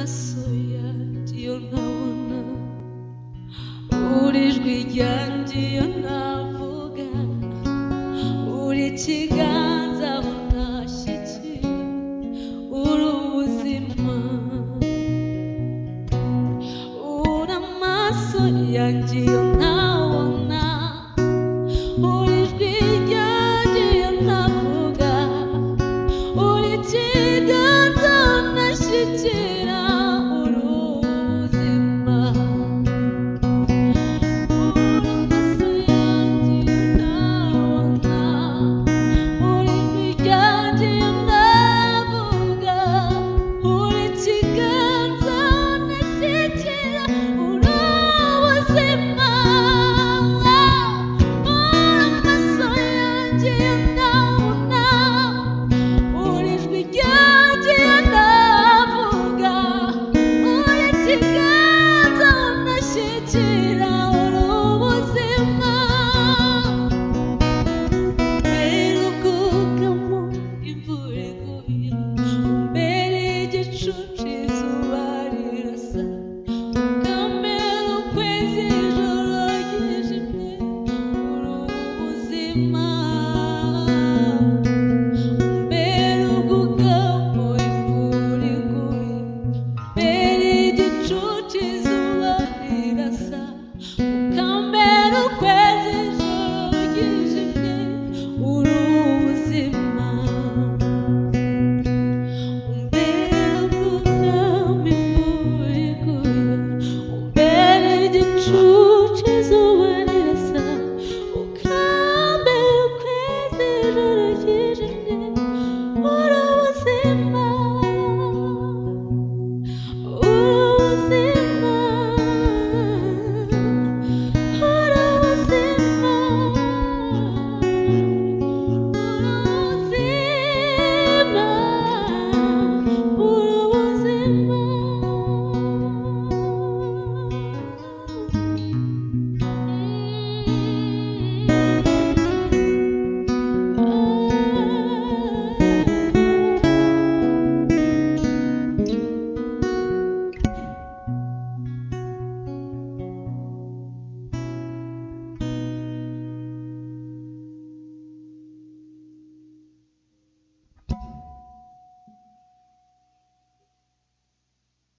maso yanjye iyo ntabona, uri ijwi ryanjye iyo navuga, uri ikiganza aho ntashyikira, uri ubuzima, uri amaso yanjye iyo ntabona, uri ijwi ryanjye iyo navuga, uri ikiganza aho ntashyikira, uri ubuzima, uri amaso yanjye iyo ntabona, uri ijwi ryanjye iyo navuga, uri ikiganza aho ntashyikira, uri ubuzima, uri amaso yanjye iyo ntabona, uri ijwi ryanjye iyo navuga, uri ikiganza aho ntashyikira, uri ubuzima, mbere ubwugamo imvura iguye, mbere igicucu